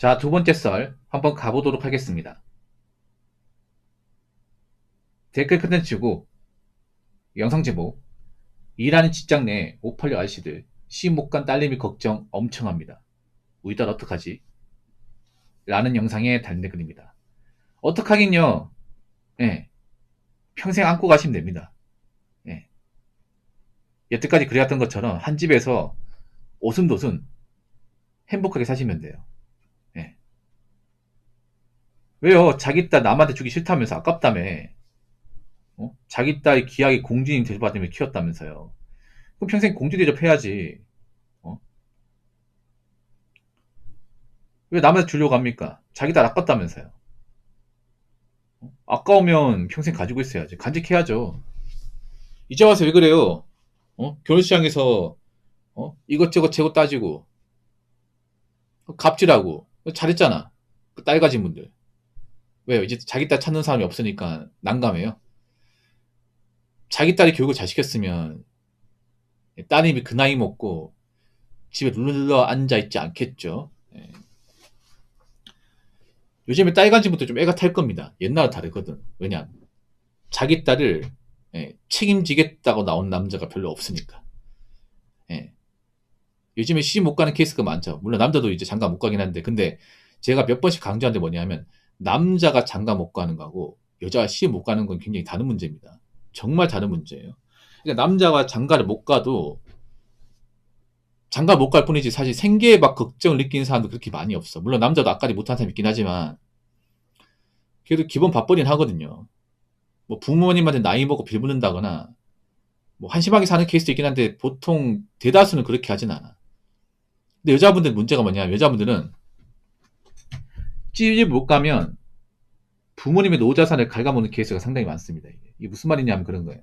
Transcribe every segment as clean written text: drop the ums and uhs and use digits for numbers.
자, 두 번째 썰 한번 가보도록 하겠습니다. 댓글 컨텐츠고 영상 제목: 일하는 직장 내 오팔려 아저씨들 시 못 간 딸내미 걱정 엄청 합니다. 우리 딸 어떡하지? 라는 영상에 달린 댓글입니다. 어떡하긴요. 예, 평생 안고 가시면 됩니다. 예, 여태까지 그래왔던 것처럼 한 집에서 오순도순 행복하게 사시면 돼요. 예. 왜요? 자기 딸 남한테 주기 싫다면서 아깝다며. 자기 딸 귀하게 공주님 대접받으며 키웠다면서요. 그럼 평생 공주 대접해야지. 어? 왜 남한테 주려고 합니까? 자기 딸 아깝다면서요. 아까우면 평생 가지고 있어야지. 간직해야죠. 이제 와서 왜 그래요? 결혼시장에서 이것저것 재고 따지고 갑질하고 잘했잖아. 그 딸 가진 분들. 왜요? 이제 자기 딸 찾는 사람이 없으니까 난감해요. 자기 딸이 교육을 잘 시켰으면 따님이 그 나이 먹고 집에 눌러 앉아 있지 않겠죠. 예. 요즘에 딸 가진 분들 좀 애가 탈 겁니다. 옛날과 다르거든. 왜냐? 자기 딸을 책임지겠다고 나온 남자가 별로 없으니까. 예. 요즘에 시집 못 가는 케이스가 많죠. 물론 남자도 이제 장가 못 가긴 한데, 근데 제가 몇 번씩 강조한 게 뭐냐면, 남자가 장가 못 가는 거하고 여자가 시집 못 가는 건 굉장히 다른 문제입니다. 정말 다른 문제예요. 그러니까 남자가 장가를 못 가도 장가 못 갈 뿐이지 사실 생계에 막 걱정을 느끼는 사람도 그렇게 많이 없어. 물론 남자도 앞가리 못하는 사람 있긴 하지만 그래도 기본 밥벌이는 하거든요. 뭐 부모님한테 나이 먹고 빌붙는다거나 뭐 한심하게 사는 케이스도 있긴 한데 보통 대다수는 그렇게 하진 않아. 근데 여자분들 문제가 뭐냐? 여자분들은 시집 못 가면 부모님의 노자산을 갉아먹는 케이스가 상당히 많습니다. 이게 무슨 말이냐면 그런 거예요.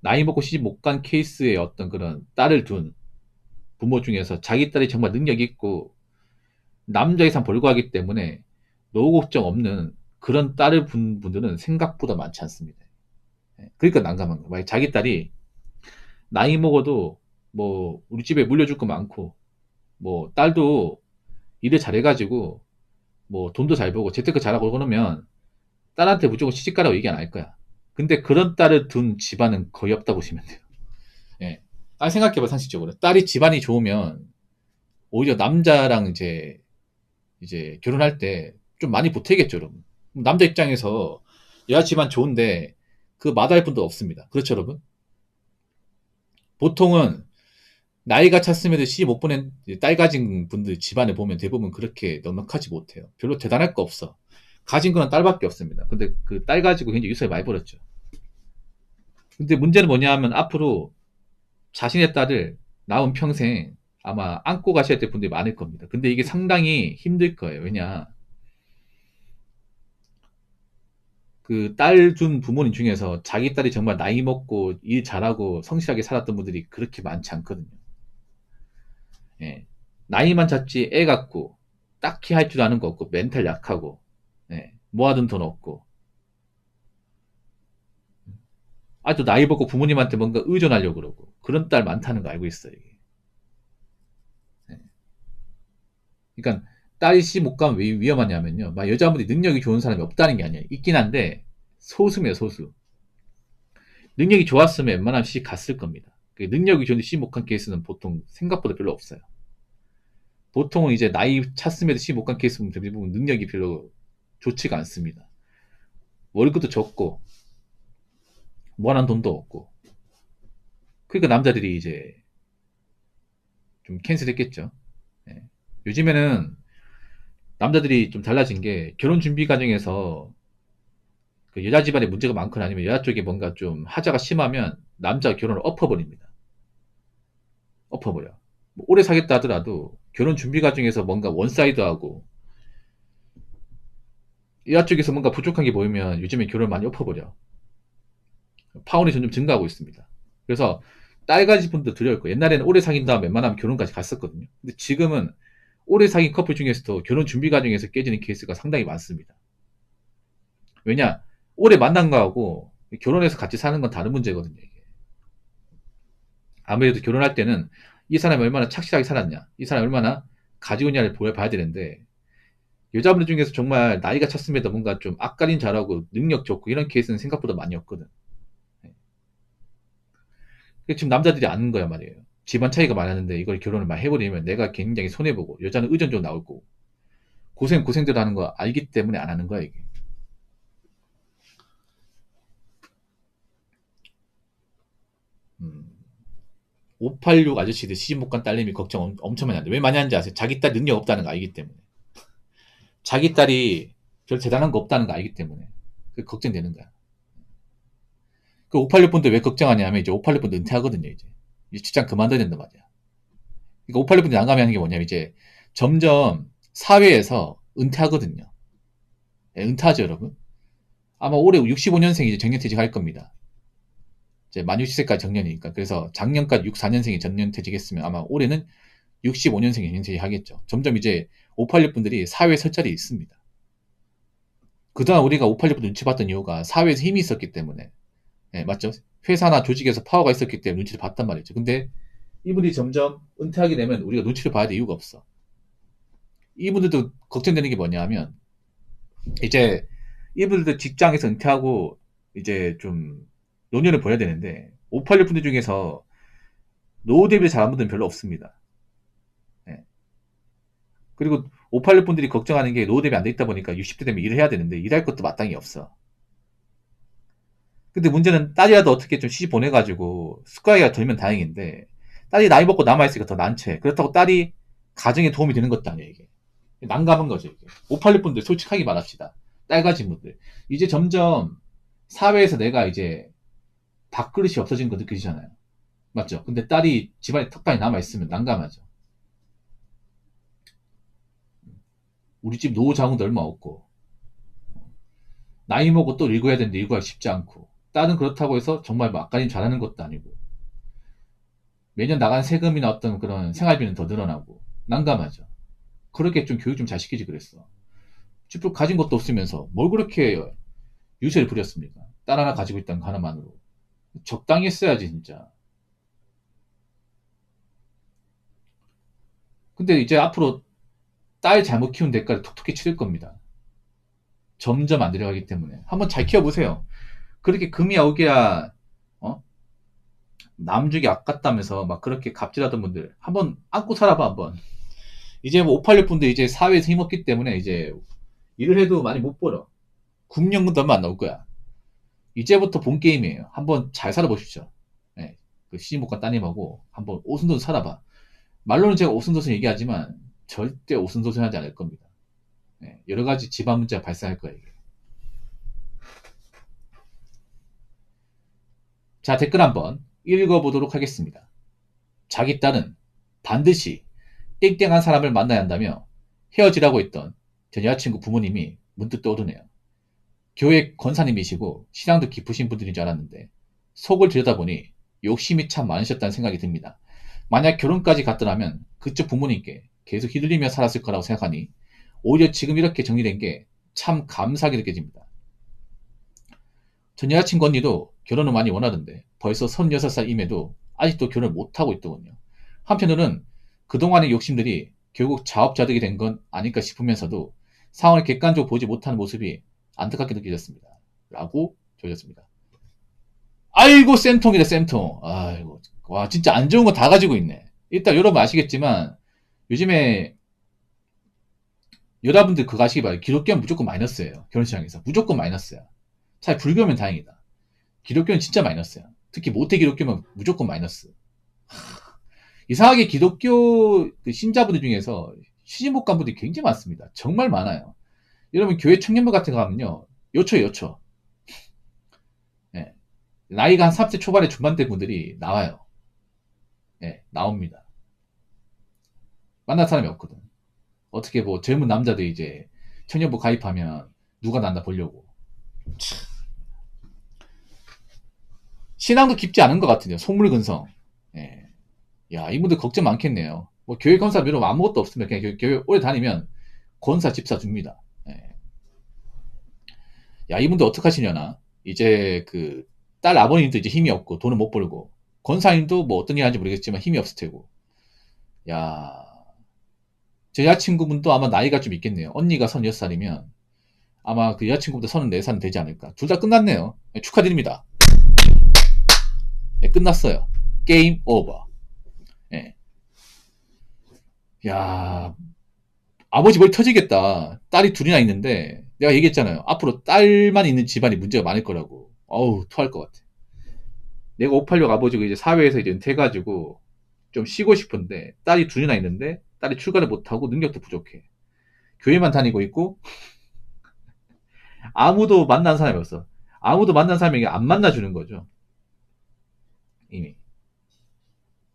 나이 먹고 시집 못 간 케이스의 어떤 그런 딸을 둔 부모 중에서 자기 딸이 정말 능력 있고 남자 이상 벌고 하기 때문에 노후 걱정 없는 그런 딸을 둔 분들은 생각보다 많지 않습니다. 그러니까 난감한 거예요. 만약 자기 딸이 나이 먹어도 뭐 우리 집에 물려줄 거 많고 뭐 딸도 일을 잘해가지고 뭐 돈도 잘 벌고 재테크 잘하고 그러면 딸한테 무조건 시집가라고 얘기 안 할 거야. 근데 그런 딸을 둔 집안은 거의 없다고 보시면 돼요. 예. 아, 생각해봐, 상식적으로. 딸이 집안이 좋으면 오히려 남자랑 이제 결혼할 때 좀 많이 보태겠죠, 여러분. 남자 입장에서 여자 집안 좋은데 그 마다할 분도 없습니다. 그렇죠, 여러분? 보통은 나이가 찼음에도 시집 못 보낸 딸 가진 분들 집안에 보면 대부분 그렇게 넉넉하지 못해요. 별로 대단할 거 없어. 가진 거는 딸밖에 없습니다. 근데 그 딸 가지고 굉장히 유서에 많이 벌었죠. 근데 문제는 뭐냐 하면 앞으로 자신의 딸을 낳은 평생 아마 안고 가셔야 될 분들이 많을 겁니다. 근데 이게 상당히 힘들 거예요. 왜냐? 그 딸 둔 부모님 중에서 자기 딸이 정말 나이 먹고 일 잘하고 성실하게 살았던 분들이 그렇게 많지 않거든요. 예. 나이만 찼지 애 같고 딱히 할 줄 아는 거 없고 멘탈 약하고 모아둔 돈 없고 아주 나이 먹고 부모님한테 뭔가 의존하려고 그러고 그런 딸 많다는 거 알고 있어요. 이게. 예. 그러니까 딸이 시 못 가면 왜 위험하냐면요. 막 여자분들이 능력이 좋은 사람이 없다는 게 아니에요. 있긴 한데 소수면 소수. 능력이 좋았으면 웬만하면 시 갔을 겁니다. 능력이 좋은데 시 못 간 케이스는 보통 생각보다 별로 없어요. 보통은 이제 나이 찼음에도 시 못 간 케이스는 대부분 능력이 별로 좋지가 않습니다. 월급도 적고 모아놓은 돈도 없고 그러니까 남자들이 이제 좀 캔슬했겠죠. 예. 요즘에는 남자들이 좀 달라진 게 결혼 준비 과정에서 그 여자 집안에 문제가 많거나 아니면 여자 쪽에 뭔가 좀 하자가 심하면 남자가 결혼을 엎어버립니다. 엎어버려. 뭐 오래 사겠다 하더라도 결혼 준비 과정에서 뭔가 원사이드하고 여자 쪽에서 뭔가 부족한 게 보이면 요즘에 결혼을 많이 엎어버려. 파혼이 점점 증가하고 있습니다. 그래서 딸 가진 분도 두려울 거예요. 옛날에는 오래 사귄 다음에 웬만하면 결혼까지 갔었거든요. 근데 지금은 오래 사귄 커플 중에서도 결혼 준비 과정에서 깨지는 케이스가 상당히 많습니다. 왜냐? 오래 만난 거하고 결혼해서 같이 사는 건 다른 문제거든요. 이게. 아무래도 결혼할 때는 이 사람이 얼마나 착실하게 살았냐, 이 사람이 얼마나 가지고 있냐를 봐야 되는데, 여자분들 중에서 정말 나이가 찼음에도 뭔가 좀 앞가림 잘하고 능력 좋고 이런 케이스는 생각보다 많이 없거든. 지금 남자들이 아는 거야 말이에요. 집안 차이가 많았는데 이걸 결혼을 막 해버리면 내가 굉장히 손해보고, 여자는 의존적으로 나올 거고, 고생대로 하는 거 알기 때문에 안 하는 거야 이게. 586 아저씨들 시집 못 간 딸내미 걱정 엄청 많이 한다. 왜 많이 하는지 아세요? 자기 딸 능력 없다는 거 알기 때문에. 자기 딸이 별 대단한 거 없다는 거 알기 때문에. 그 걱정되는 거야. 그 586분들 왜 걱정하냐면, 이제 586분들 은퇴하거든요, 이제. 이제 직장 그만둬야 된단 말이야. 그러니까 586분들이 난감해하는 게 뭐냐면, 이제 점점 사회에서 은퇴하거든요. 예, 은퇴하죠, 여러분. 아마 올해 65년생이 이제 정년퇴직할 겁니다. 이제 만 60세까지 정년이니까. 그래서 작년까지 64년생이 정년퇴직했으면 아마 올해는 65년생이 정년퇴직하겠죠. 점점 이제 586분들이 사회에 설 자리에 있습니다. 그동안 우리가 586분 눈치 봤던 이유가 사회에서 힘이 있었기 때문에. 예, 맞죠? 회사나 조직에서 파워가 있었기 때문에 눈치를 봤단 말이죠. 근데 이분이 점점 은퇴하게 되면 우리가 눈치를 봐야 될 이유가 없어. 이분들도 걱정되는 게 뭐냐 하면, 이제 이분들도 직장에서 은퇴하고 이제 좀 노년을 보내야 되는데, 586분들 중에서 노후 대비 잘한 분들은 별로 없습니다. 예. 그리고 586분들이 걱정하는 게, 노후 대비 안 돼 있다 보니까 60대 되면 일을 해야 되는데 일할 것도 마땅히 없어. 근데 문제는 딸이라도 어떻게 좀 시집 보내가지고 숟가락이가 덜면 다행인데, 딸이 나이 먹고 남아있으니까 더 난처해. 그렇다고 딸이 가정에 도움이 되는 것도 아니에요, 이게. 난감한 거죠, 이게. 586분들 솔직하게 말합시다. 딸 가진 분들. 이제 점점 사회에서 내가 이제 밥그릇이 없어지는 거 느껴지잖아요. 맞죠? 근데 딸이 집안에 턱까지 남아있으면 난감하죠. 우리 집 노후 자금도 얼마 없고, 나이 먹고 또 읽어야 되는데 읽어야 쉽지 않고, 딸은 그렇다고 해서 정말 막가림 잘하는 것도 아니고, 매년 나간 세금이나 어떤 그런 생활비는 더 늘어나고, 난감하죠. 그렇게 좀 교육 좀 잘 시키지 그랬어. 집을 가진 것도 없으면서 뭘 그렇게 유세를 부렸습니까? 딸 하나 가지고 있다는 거 하나만으로. 적당히 했어야지, 진짜. 근데 이제 앞으로 딸 잘못 키운 대가를 톡톡히 치를 겁니다. 점점 안 들어가기 때문에. 한번 잘 키워보세요. 그렇게 금이 오기야, 어? 남주기 아깝다면서 막 그렇게 갑질하던 분들, 한번 안고 살아봐, 한번. 이제 뭐 586분들 이제 사회에서 힘없기 때문에 이제 일을 해도 많이 못 벌어. 국연금도 얼마 안 나올 거야. 이제부터 본 게임이에요. 한번 잘 살아보십시오. 네, 그 시집못간 따님하고 한번 오순도순 살아봐. 말로는 제가 오순도순 얘기하지만 절대 오순도순하지 않을 겁니다. 네, 여러 가지 집안 문제가 발생할 거예요, 이게. 자, 댓글 한번 읽어보도록 하겠습니다. 자기 딸은 반드시 땡땡한 사람을 만나야 한다며 헤어지라고 했던 전 여자친구 부모님이 문득 떠오르네요. 교회 권사님이시고 신앙도 깊으신 분들인 줄 알았는데, 속을 들여다보니 욕심이 참 많으셨다는 생각이 듭니다. 만약 결혼까지 갔더라면 그쪽 부모님께 계속 휘둘리며 살았을 거라고 생각하니 오히려 지금 이렇게 정리된 게 참 감사하게 느껴집니다. 전 여자친구 언니도 결혼을 많이 원하던데 벌써 36살임에도 아직도 결혼을 못하고 있더군요. 한편으로는 그동안의 욕심들이 결국 자업자득이 된 건 아닐까 싶으면서도 상황을 객관적으로 보지 못하는 모습이 안타깝게 느껴졌습니다. 라고 적었습니다. 아이고, 쌤통이다, 쌤통. 아이고, 와, 진짜 안 좋은 거 다 가지고 있네. 일단 여러분 아시겠지만 요즘에 여러분들 그거 아시기 바라요. 기독교는 무조건 마이너스예요. 결혼시장에서. 무조건 마이너스야. 차라리 불교면 다행이다. 기독교는 진짜 마이너스야. 특히 모태 기독교면 무조건 마이너스. 이상하게 기독교 그 신자분들 중에서 시집 못 간 분들이 굉장히 많습니다. 정말 많아요. 여러분 교회 청년부 같은 거 가면요, 요초에 요초. 예. 나이가 한 30대 초반에 중반대 분들이 나와요. 예, 나옵니다. 만날 사람이 없거든. 어떻게 뭐 젊은 남자들 이제 청년부 가입하면 누가 난다 보려고. 신앙도 깊지 않은 것 같은데요. 속물근성. 예. 야, 이분들 걱정 많겠네요. 뭐 교회 권사 비록 아무것도 없으면 그냥 교회 오래 다니면 권사 집사 줍니다. 예. 야, 이분들 어떡하시려나? 이제 그 딸 아버님도 이제 힘이 없고 돈을 못 벌고, 권사님도 뭐 어떤 일 하는지 모르겠지만 힘이 없을 테고. 야, 제 여자친구분도 아마 나이가 좀 있겠네요. 언니가 36살이면 아마 그 여자친구보다 34살은 되지 않을까. 둘 다 끝났네요. 네, 축하드립니다. 네, 끝났어요. 게임 오버. 예. 야, 아버지 머리 터지겠다. 딸이 둘이나 있는데 내가 얘기했잖아요. 앞으로 딸만 있는 집안이 문제가 많을 거라고. 어우, 토할 것 같아. 내가 586 아버지가 이제 사회에서 이제 은퇴해가지고 좀 쉬고 싶은데 딸이 둘이나 있는데 딸이 출가를 못하고 능력도 부족해. 교회만 다니고 있고 아무도 만난 사람이 없어. 아무도 만난 사람이 안 만나주는 거죠. 이미.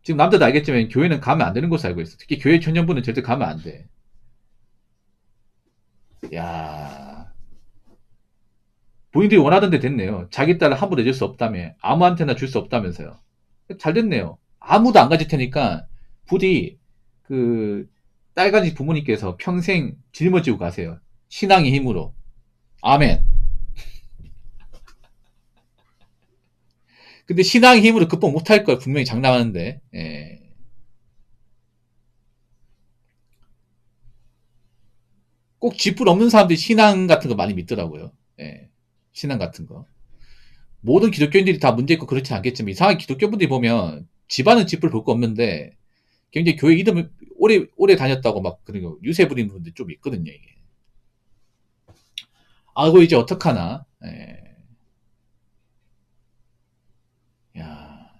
지금 남자도 알겠지만 교회는 가면 안 되는 것으로 알고 있어. 특히 교회 청년부는 절대 가면 안 돼. 야, 본인들이 원하던 데 됐네요. 자기 딸을 함부로 내줄 수 없다며. 아무한테나 줄 수 없다면서요. 잘 됐네요. 아무도 안 가질 테니까 부디 그 딸가지 부모님께서 평생 짊어지고 가세요. 신앙의 힘으로. 아멘. 근데 신앙의 힘으로 극복 못할 걸 분명히 장담하는데. 예. 꼭 쥐뿔 없는 사람들이 신앙 같은 거 많이 믿더라고요. 예. 신앙 같은 거. 모든 기독교인들이 다 문제 있고 그렇지 않겠지만 이상하게 기독교분들이 보면 집안은 쥐뿔 볼 거 없는데 굉장히 교회 이름을 오래 다녔다고 막 그리고 유세 부리는 분들 좀 있거든요. 이게. 아이고 이제 어떡하나. 예. 야,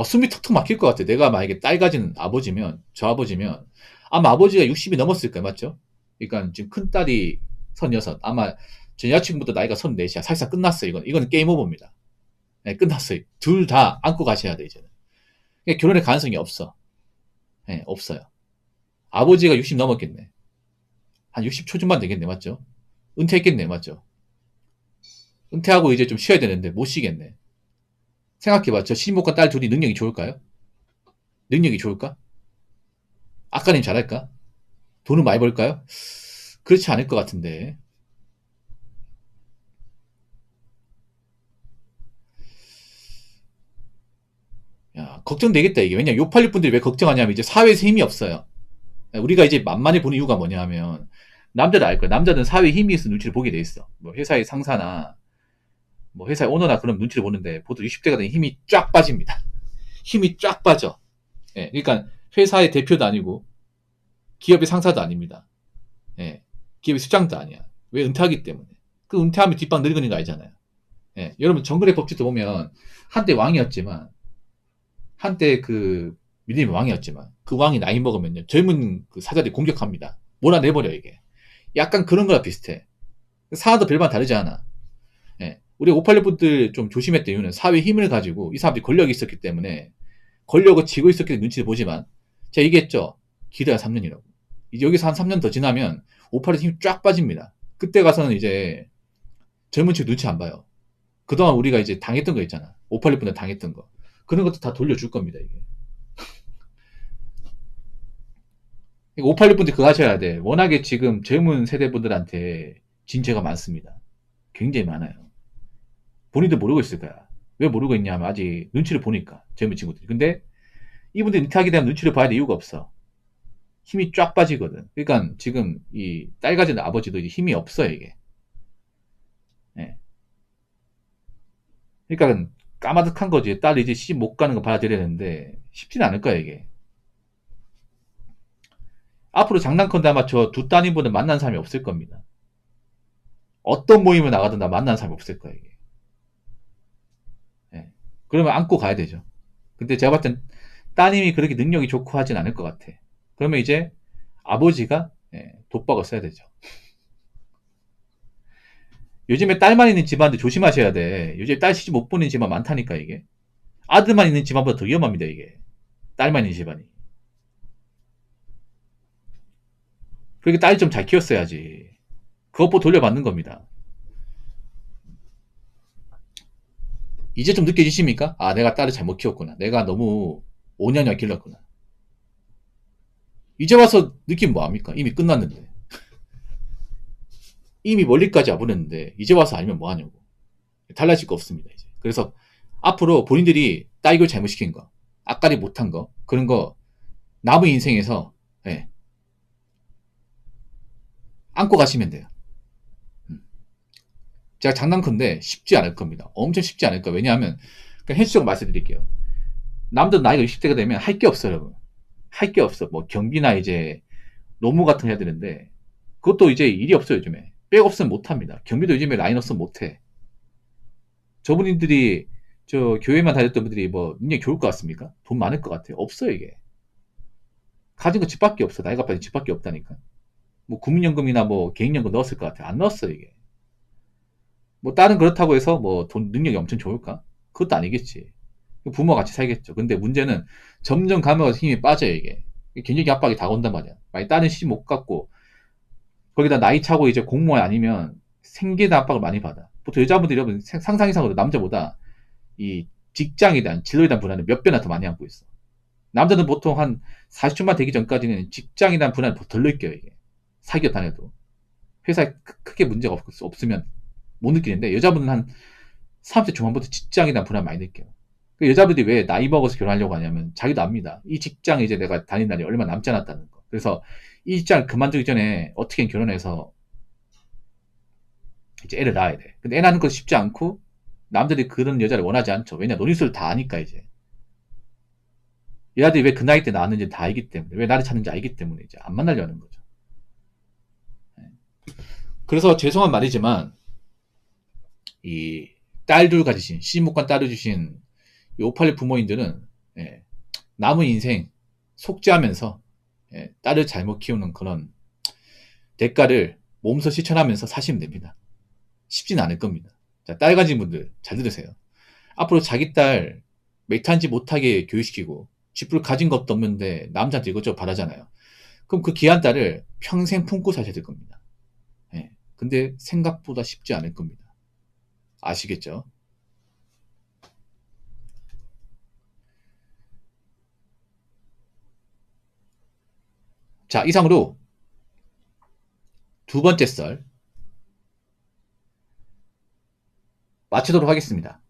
숨이 턱턱 막힐 것 같아. 내가 만약에 딸 가진 아버지면 저 아버지면 아마 아버지가 60이 넘었을 거예요. 맞죠? 그러니까 지금 큰 딸이 36. 아마 제 여자친구보다 나이가 34이야. 사실상 끝났어요. 이건 게임 오버입니다. 네, 끝났어요. 둘 다 안고 가셔야 돼 이제는. 그러니까 결혼의 가능성이 없어. 네, 없어요. 아버지가 60 넘었겠네. 한 60 초중반 되겠네. 맞죠? 은퇴했겠네. 맞죠? 은퇴하고 이제 좀 쉬어야 되는데 못 쉬겠네. 생각해봐. 저 시집못간 딸 둘이 능력이 좋을까요? 능력이 좋을까? 아까님 잘할까? 돈을 많이 벌까요? 그렇지 않을 것 같은데. 야, 걱정되겠다, 이게. 왜냐면 요팔육 분들이 왜 걱정하냐면 이제 사회에서 힘이 없어요. 우리가 이제 만만히 보는 이유가 뭐냐면 남자들 알 거야. 남자들은 사회에 힘이 있어 눈치를 보게 돼 있어. 뭐 회사의 상사나 뭐 회사의 오너나 그런 눈치를 보는데 보통 60대가 되면 힘이 쫙 빠집니다. 힘이 쫙 빠져. 예, 그러니까 회사의 대표도 아니고 기업의 상사도 아닙니다. 예, 기업의 수장도 아니야. 왜? 은퇴하기 때문에. 그 은퇴하면 뒷방 늙은이가 거 알잖아요. 예, 여러분 정글의 법칙도 보면 한때 왕이었지만 한때 그 밀림의 왕이었지만 그 왕이 나이 먹으면요 젊은 그 사자들이 공격합니다. 몰아내버려 이게. 약간 그런 거랑 비슷해. 사안도 별반 다르지 않아. 예, 우리 586 분들 좀 조심했던 이유는 사회 힘을 가지고 이 사람들이 권력이 있었기 때문에 권력을 쥐고 있었기 때문에 눈치를 보지만 제가 얘기했죠. 기대가 3년이라고. 이제 여기서 한 3년 더 지나면 586 힘이 쫙 빠집니다. 그때 가서는 이제 젊은 층 눈치 안 봐요. 그동안 우리가 이제 당했던 거 있잖아. 586 분들 당했던 거. 그런 것도 다 돌려줄 겁니다, 이게. 586 분들 그거 하셔야 돼. 워낙에 지금 젊은 세대분들한테 진죄가 많습니다. 굉장히 많아요. 본인도 모르고 있을 거야. 왜 모르고 있냐면 아직 눈치를 보니까 젊은 친구들이. 근데 이분들이 은퇴하게 되면 눈치를 봐야 될 이유가 없어. 힘이 쫙 빠지거든. 그러니까 지금 이 딸 가진 아버지도 이제 힘이 없어요, 이게. 예. 그러니까 까마득한 거지. 딸이 이제 시집 못 가는 거 받아들여야 되는데 쉽지는 않을 거야, 이게. 앞으로 장난컨대 아마 저 두 따님분은 만난 사람이 없을 겁니다. 어떤 모임을 나가든 다 만난 사람이 없을 거야, 이게. 예. 그러면 안고 가야 되죠. 근데 제가 봤을 땐 따님이 그렇게 능력이 좋고 하진 않을 것 같아. 그러면 이제 아버지가 독박을 써야 되죠. 요즘에 딸만 있는 집안들 조심하셔야 돼. 요즘 딸 시집 못 보는 집안 많다니까, 이게. 아들만 있는 집안보다 더 위험합니다, 이게. 딸만 있는 집안이. 그러니까 딸 좀 잘 키웠어야지. 그것보다 돌려받는 겁니다. 이제 좀 느껴지십니까? 아, 내가 딸을 잘못 키웠구나. 내가 너무 5년이나 길렀구나. 이제 와서 느낌 뭐합니까? 이미 끝났는데. 이미 멀리까지 와버렸는데 이제 와서 알면 뭐하냐고. 달라질 거 없습니다. 이제. 그래서 앞으로 본인들이 딸교 잘못시킨 거, 앞가리 못한 거, 그런 거 남의 인생에서 안고 가시면 돼요. 음. 제가 장난컨대 쉽지 않을 겁니다. 엄청 쉽지 않을 거예요. 왜냐하면 그냥 현실적으로 말씀드릴게요. 남들 나이가 60대가 되면 할 게 없어요, 여러분. 할 게 없어. 뭐 경비나 이제 노무 같은 거 해야 되는데 그것도 이제 일이 없어요, 요즘에. 백 없으면 못 합니다. 경비도 요즘에 라인 없으면 못 해. 저분들이 저 교회만 다녔던 분들이 뭐 능력이 좋을 것 같습니까? 돈 많을 것 같아요. 없어요, 이게. 가진 거 집밖에 없어. 나이가 빠진 집밖에 없다니까. 뭐 국민연금이나 뭐 개인연금 넣었을 것 같아요. 안 넣었어요, 이게. 뭐 다른 그렇다고 해서 뭐 돈 능력이 엄청 좋을까? 그것도 아니겠지. 부모가 같이 살겠죠. 근데 문제는 점점 가면 힘이 빠져요, 이게. 경제적 압박이 다가온단 말이야. 만약 다른 시집 못 갖고 거기다 나이 차고 이제 공무원 아니면 생계대 압박을 많이 받아. 보통 여자분들이 여러분 상상 이상으로 남자보다 이 직장에 대한 진로에 대한 불안을 몇 배나 더 많이 안고 있어. 남자는 보통 한 40초만 되기 전까지는 직장에 대한 불안을 덜 느껴요, 이게. 사기업 다녀도. 회사에 크게 문제가 없으면 못 느끼는데 여자분은 한 30대 중반부터 직장에 대한 불안 많이 느껴요. 그 여자분들이 왜 나이 먹어서 결혼하려고 하냐면 자기도 압니다. 이 직장에 이제 내가 다닌 날이 얼마 남지 않았다는 거. 그래서 이 직장을 그만두기 전에 어떻게 결혼해서 이제 애를 낳아야 돼. 근데 애 낳는 거 쉽지 않고 남들이 그런 여자를 원하지 않죠. 왜냐 논리수를 다 아니까 이제. 얘들이 왜 그 나이 때 낳았는지 다 알기 때문에 왜 나를 찾는지 알기 때문에 이제 안 만나려는 거죠. 그래서 죄송한 말이지만 이 딸들 가지신 시집못간 딸을 주신 이 586 부모님들은 예, 남은 인생 속죄하면서 예, 딸을 잘못 키우는 그런 대가를 몸소 실천하면서 사시면 됩니다. 쉽지는 않을 겁니다. 자, 딸 가진 분들 잘 들으세요. 앞으로 자기 딸 맥탄지 못하게 교육시키고 쥐뿔 가진 것도 없는데 남자한테 이것저것 바라잖아요. 그럼 그 귀한 딸을 평생 품고 사셔야 될 겁니다. 예. 근데 생각보다 쉽지 않을 겁니다. 아시겠죠? 자, 이상으로 두 번째 썰 마치도록 하겠습니다.